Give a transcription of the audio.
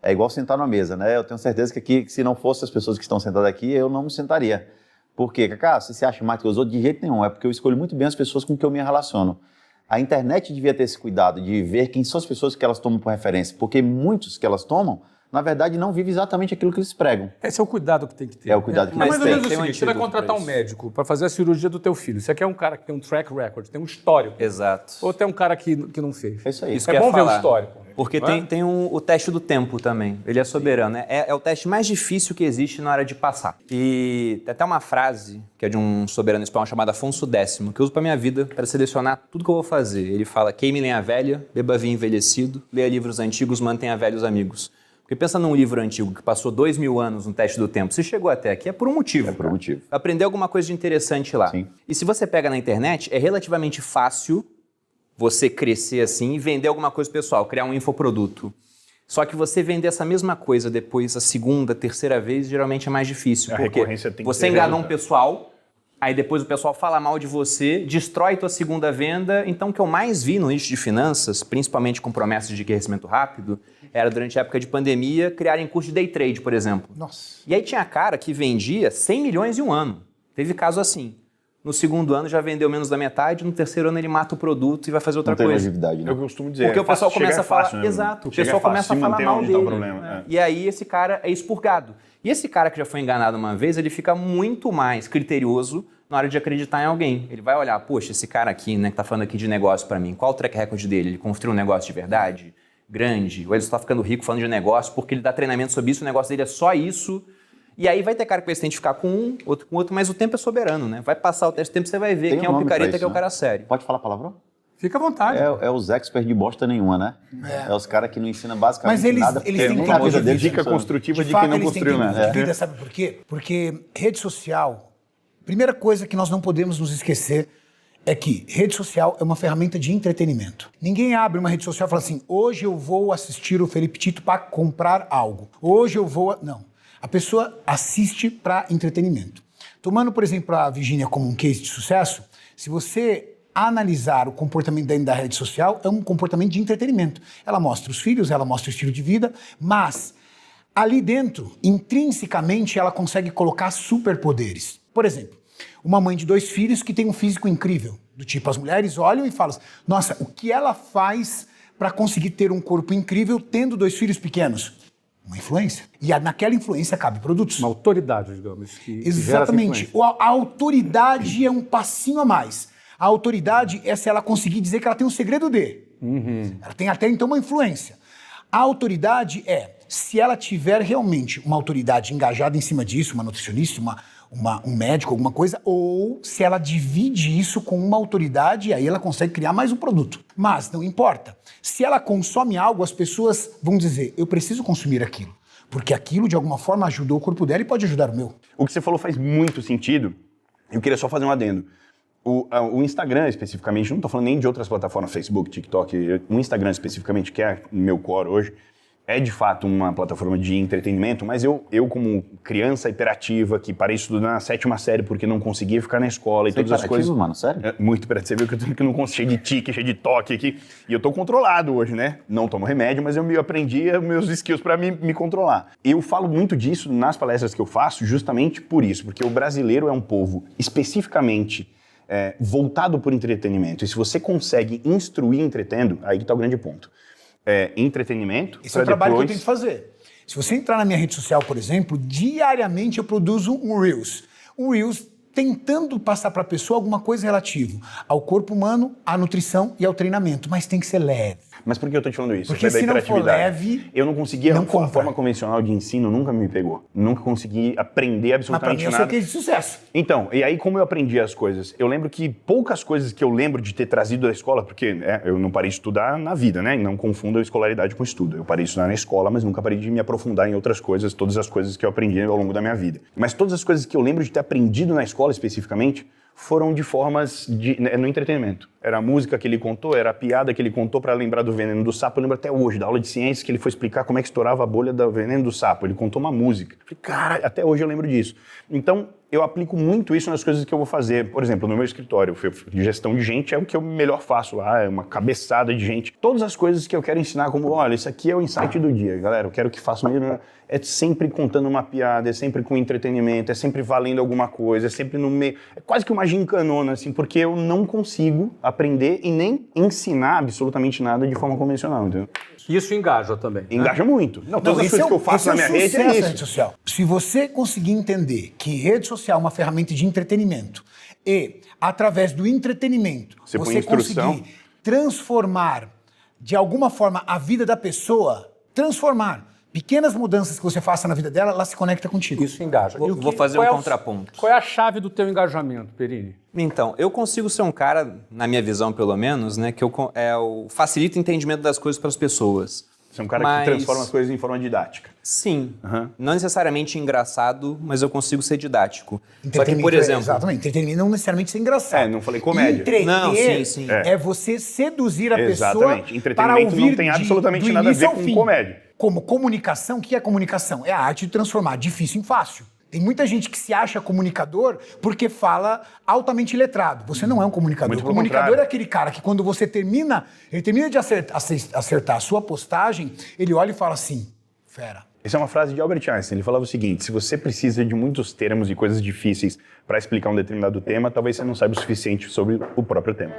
É igual sentar numa mesa, né? Eu tenho certeza que aqui, se não fossem as pessoas que estão sentadas aqui, eu não me sentaria. Por quê? Cacá, você se acha mais que os outros? De jeito nenhum. É porque eu escolho muito bem as pessoas com que eu me relaciono. A internet devia ter esse cuidado de ver quem são as pessoas que elas tomam por referência. Porque muitos que elas tomam, na verdade, não vivem exatamente aquilo que eles pregam. Esse é o cuidado que tem que ter. É o cuidado que Mas tem. mais ou menos o seguinte, você vai contratar um médico para fazer a cirurgia do teu filho. Você quer um cara que tem um track record, tem um histórico. Exato. Ou tem um cara que não fez. É isso aí. Isso É que eu bom ia ver o falar. histórico. Porque tem o teste do tempo também. Ele é soberano. Né? É o teste mais difícil que existe na hora de passar. E tem até uma frase que é de um soberano espanhol chamado Afonso X, que eu uso pra minha vida para selecionar tudo que eu vou fazer. Ele fala: queime lenha velha, beba vinho envelhecido, leia livros antigos, mantenha velhos amigos. Porque pensa num livro antigo que passou 2000 anos no teste do tempo. Se chegou até aqui, é por um motivo. É por um motivo. Aprender alguma coisa de interessante lá. Sim. E se você pega na internet, é relativamente fácil você crescer assim e vender alguma coisa pessoal, criar um infoproduto. Só que você vender essa mesma coisa depois, a segunda, terceira vez, geralmente é mais difícil. A porque recorrência tem que você ser enganou um resultado. pessoal, aí depois o pessoal fala mal de você, destrói tua segunda venda. Então o que eu mais vi no nicho de finanças, principalmente com promessas de crescimento rápido, era durante a época de pandemia, criarem curso de day trade, por exemplo. Nossa. E aí tinha cara que vendia 100 milhões em um ano. Teve caso assim. No segundo ano já vendeu menos da metade, no terceiro ano ele mata o produto e vai fazer outra Não tem coisa. longevidade, né? Eu costumo dizer. Porque o pessoal chegar começa a falar... fácil, né? Exato, o Chegar pessoal fácil, começa a se falar manter mal onde dele. tá o problema. né? É. E aí esse cara é expurgado. E esse cara que já foi enganado uma vez, ele fica muito mais criterioso na hora de acreditar em alguém. Ele vai olhar, poxa, esse cara aqui, né, que tá falando aqui de negócio pra mim, qual o track record dele? Ele construiu um negócio de verdade? Grande? Ou ele só tá ficando rico falando de negócio porque ele dá treinamento sobre isso, o negócio dele é só isso? E aí vai ter cara que vai se identificar com um, outro com outro, mas o tempo é soberano, né? Vai passar o teste do tempo, você vai ver Tem quem um é o nome pra picareta, isso, quem é o né? cara sério. Pode falar palavrão? Fica à vontade. É os experts de bosta nenhuma, né? É os caras que não ensinam basicamente Mas eles- nada. eles porque têm nem um na tempo vida de deles Dica funciona. construtiva de fato, quem não eles têm construiu tempo nada. de vida, sabe por quê? Porque rede social, primeira coisa que nós não podemos nos esquecer é que rede social é uma ferramenta de entretenimento. Ninguém abre uma rede social e fala assim, hoje eu vou assistir o Felipe Tito para comprar algo. Hoje eu vou... Não. A pessoa assiste para entretenimento. Tomando, por exemplo, a Virgínia como um case de sucesso, se você analisar o comportamento dentro da rede social, é um comportamento de entretenimento. Ela mostra os filhos, ela mostra o estilo de vida, mas ali dentro, intrinsecamente, ela consegue colocar superpoderes. Por exemplo, uma mãe de 2 filhos que tem um físico incrível, do tipo, as mulheres olham e falam, nossa, o que ela faz para conseguir ter um corpo incrível tendo 2 filhos pequenos? Uma influência. E naquela influência cabe produtos. Uma autoridade, digamos. Que gera essa Exatamente. influência. A autoridade é um passinho a mais. A autoridade é se ela conseguir dizer que ela tem um segredo de. Ela tem até então uma influência. A autoridade é se ela tiver realmente uma autoridade engajada em cima disso, uma nutricionista, um médico, alguma coisa, ou se ela divide isso com uma autoridade e aí ela consegue criar mais um produto. Mas não importa. Se ela consome algo, as pessoas vão dizer, eu preciso consumir aquilo. Porque aquilo, de alguma forma, ajudou o corpo dela e pode ajudar o meu. O que você falou faz muito sentido. Eu queria só fazer um adendo. O Instagram, especificamente, não estou falando nem de outras plataformas, Facebook, TikTok, o Instagram especificamente, que é meu core hoje, é de fato uma plataforma de entretenimento, mas eu como criança hiperativa, que parei de estudar na 7ª série porque não conseguia ficar na escola e Você é todas as coisas... hiperativo, mano? Sério? É, muito hiperativo. Você viu que eu não consigo, cheio de tique, cheio de toque aqui. E eu tô controlado hoje, né? Não tomo remédio, mas eu aprendi meus skills para me controlar. Eu falo muito disso nas palestras que eu faço justamente por isso, porque o brasileiro é um povo especificamente voltado por entretenimento. E se você consegue instruir entretendo, aí que tá o grande ponto. Entretenimento. Esse é o trabalho que eu tenho que fazer. Se você entrar na minha rede social, por exemplo, diariamente eu produzo um Reels. Um Reels tentando passar para a pessoa alguma coisa relativa ao corpo humano, à nutrição e ao treinamento, mas tem que ser leve. Mas por que eu tô te falando isso? Porque Foi da se não for hiperatividade. leve, eu não conseguia, não a compra. forma convencional de ensino nunca me pegou. Nunca consegui aprender Mas para absolutamente mim é o nada. seu case de sucesso. Então, e aí como eu aprendi as coisas? Eu lembro que poucas coisas que eu lembro de ter trazido da escola, porque eu não parei de estudar na vida, né? Não confunda a escolaridade com estudo. Eu parei de estudar na escola, mas nunca parei de me aprofundar em outras coisas, todas as coisas que eu aprendi ao longo da minha vida. Mas todas as coisas que eu lembro de ter aprendido na escola especificamente foram de formas no entretenimento. Era a música que ele contou, era a piada que ele contou para lembrar do veneno do sapo. Eu lembro até hoje, da aula de ciências, que ele foi explicar como é que estourava a bolha do veneno do sapo. Ele contou uma música. Eu falei, cara, até hoje eu lembro disso. Então, eu aplico muito isso nas coisas que eu vou fazer. Por exemplo, no meu escritório, de gestão de gente é o que eu melhor faço lá, é uma cabeçada de gente. Todas as coisas que eu quero ensinar, como, olha, isso aqui é o insight do dia, galera, eu quero que façam mesmo. É sempre contando uma piada, é sempre com entretenimento, é sempre valendo alguma coisa, é sempre no meio... É quase que uma gincanona, assim, porque eu não consigo aprender e nem ensinar absolutamente nada de forma convencional, entendeu? Isso engaja também. Engaja muito. Não, todas as coisas que eu faço na minha rede é isso. Rede social. Se você conseguir entender que rede social é uma ferramenta de entretenimento e, através do entretenimento, Você põe instrução. conseguir transformar, de alguma forma, a vida da pessoa, transformar pequenas mudanças que você faça na vida dela, ela se conecta contigo. Isso engaja. Vou fazer um contraponto. Qual é a chave do teu engajamento, Perini? Então, eu consigo ser um cara, na minha visão pelo menos, né, que eu facilito o entendimento das coisas para as pessoas. Você é um cara que transforma as coisas em forma didática. Sim. Não necessariamente engraçado, mas eu consigo ser didático. Só que, por exemplo... Exatamente. Entretenimento não necessariamente ser engraçado. Não falei comédia. Entreter Não, sim. é você seduzir a pessoa Exatamente. Entretenimento para ouvir não tem absolutamente nada a ver com comédia. Como comunicação, o que é comunicação? É a arte de transformar difícil em fácil. Tem muita gente que se acha comunicador porque fala altamente letrado. Você não é um comunicador. Muito O pelo comunicador contrário. é aquele cara que quando você termina de acertar a sua postagem, ele olha e fala assim, fera. Essa é uma frase de Albert Einstein. Ele falava o seguinte: se você precisa de muitos termos e coisas difíceis para explicar um determinado tema, talvez você não saiba o suficiente sobre o próprio tema.